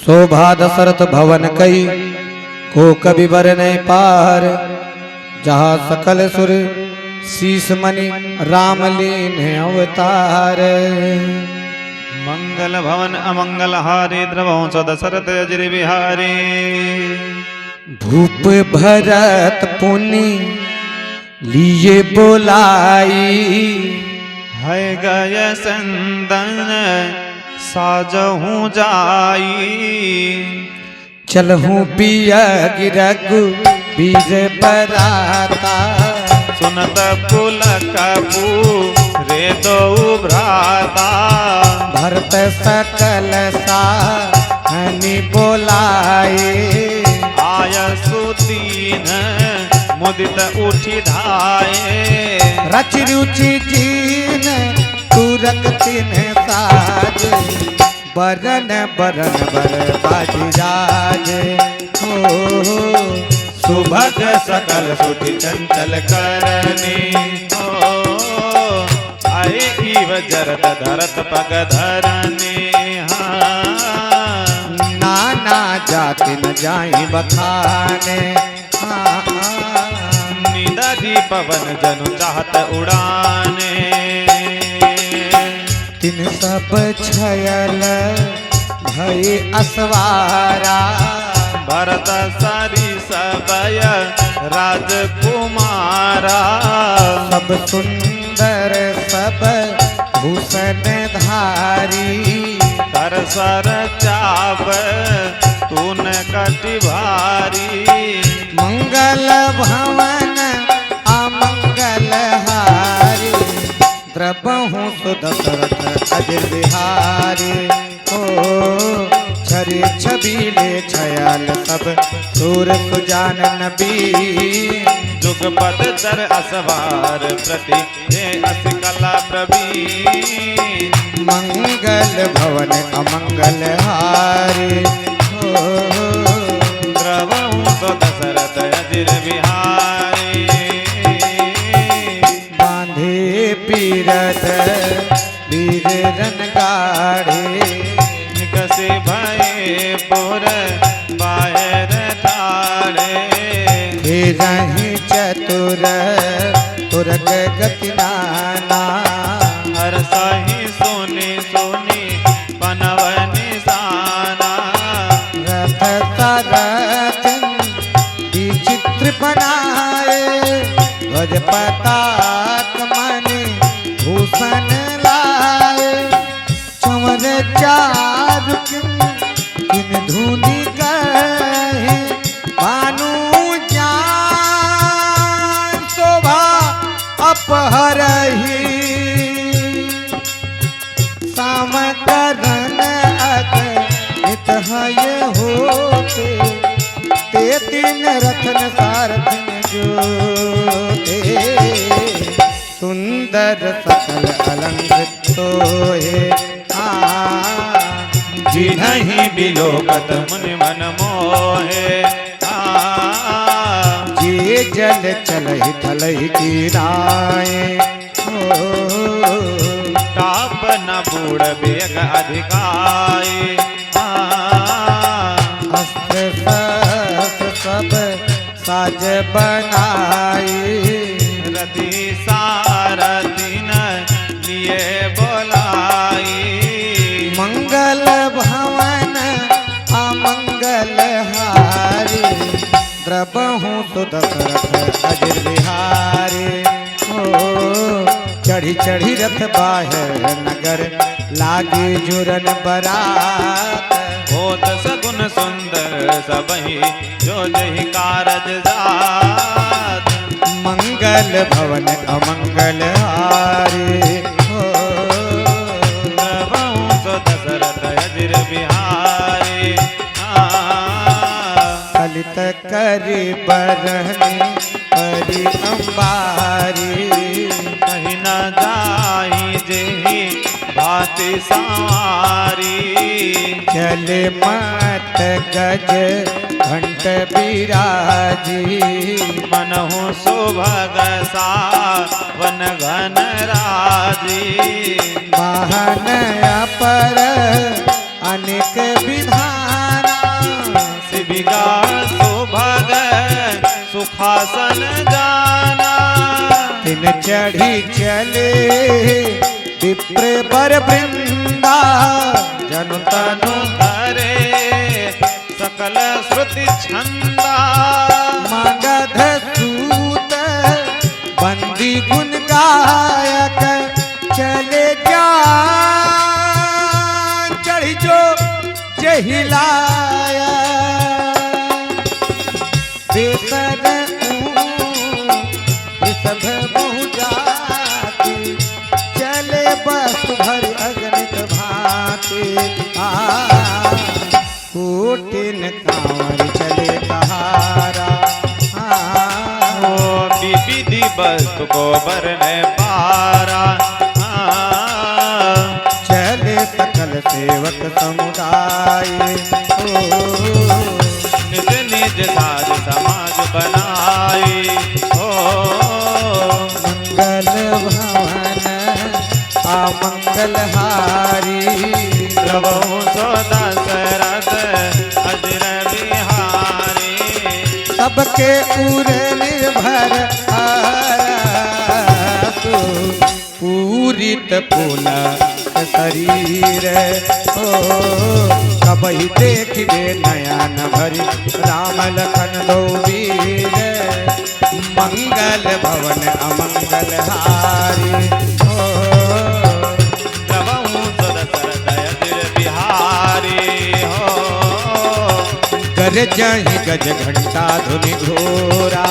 शोभा दशरथ भवन कई को कवि बर नहीं पार। जहाँ सकल सुर शीस मणि राम लीन अवतार। मंगल भवन अमंगल हारी द्रवंश दशरथ अजर बिहारी। भूप भरत पुनि लिए बोलाई। है गय संदन साजहू जाई। चलहूँ पिया गिरगु बीज बराता। सुनत पुलकपू रे दो भ्राता। भरत सकल साहनि बोलाए। आय सुदीन मुदित उठी धाये। रचि रुचि जीन तुरक तिन साज। बरन बरन बर बाजी राज। हो सुभग सकल सुधि चंचल करनी। आए इव जरत धरत पग धरनी। नाना जाति न जाई बखाने। निदधि पवन जनु चाहत उड़ाने। तिन सब छयल भय असवारा। भरत सरी सबय राजकुमारा। सब सुंदर सब भूषण धारी। कर सर चाव तून कटि भारी। मंगल भवन अमंगल हारी। द्रबहु सुदशरथ अजर बिहारी। ओ छरे छबीले छयल सब सूर सुजान नबी। जुगपद दर असवार प्रति हे अस कला प्रवीण। मंगल भवन अमंगल हारी। द्रवहु सो दशरथ अजर बिहारी। बांधे पीरथ वीर रन गाढ़े। निकसे भये पुर बाहर ठाड़े। रही चतुर तुरक गति नाना। हर सही सोनी सोनी पनव निशाना। रथ सारथ विचित्र बनाए। ध्वज पताक मणि भूषण लाए। चंवर चारु किन धुनि कहे। भानु जान शोभा अपहरहि। सामकरन अगणित हय होते। ते तीन रथन सारथन जोते। सुंदर सकल अलंकृत सोहे। जिन्हि बिलोकत मुनि मन मोहे। जे जल चलहि थलहि कीनाए। ताप न बूढ़ बेग अधिकाई। अस्त्र शस्त्र सब साज बनाई। रति सारथी न लिए बोलाई। मंगल भवन अमंगल हारी। द्रबहु सुदशरथ अजर बिहारी। चढ़ी चढ़ी रथ बाहर नगर लागे जुरन बरात। होत सगुन सुंदर सबहि जो जहि कारज जात। मंगल भवन अमंगल हारी। द्रवहु सो दशरथ अजर बिहारी। कलित करि बरहनि परि अंबारी। कहीं न जाई जेहि भाति सवारी। चले मत गज घंट बिराजी। मनहु सुभग सावन घन राजी। महान अपर अनेक विधान। गा सुभग सुखासन जाना। दिन चढ़ी चले विप्र बर वृंदा, जन तनु धरे सकल श्रुति छंदा। मगध सूत बंदी गुण गायक, चले जान चढ़ी जो जहिलाया। बेतर सब बहु जाति, चले बस भर अगणित भांति। कोटिन कांवर चले कहारा, ओ विविधि वस्तु को बरने पारा। चले सकल सेवक समुदाय। निज निज साज समाज बनाए। मंगल भवन अमंगल हारी, द्रवहु सो दशरथ अजर बिहारी। सबके उर निर्भर आसु, पूरित पुलक शरीर। ओ कबहि देखिबे नयन भरि, राम लखन दो वीर। मंगल भवन अमंगल हारी, द्रवहु सो दशरथ अजर बिहारी। गरजहि गज घंटा धुनि घोरा,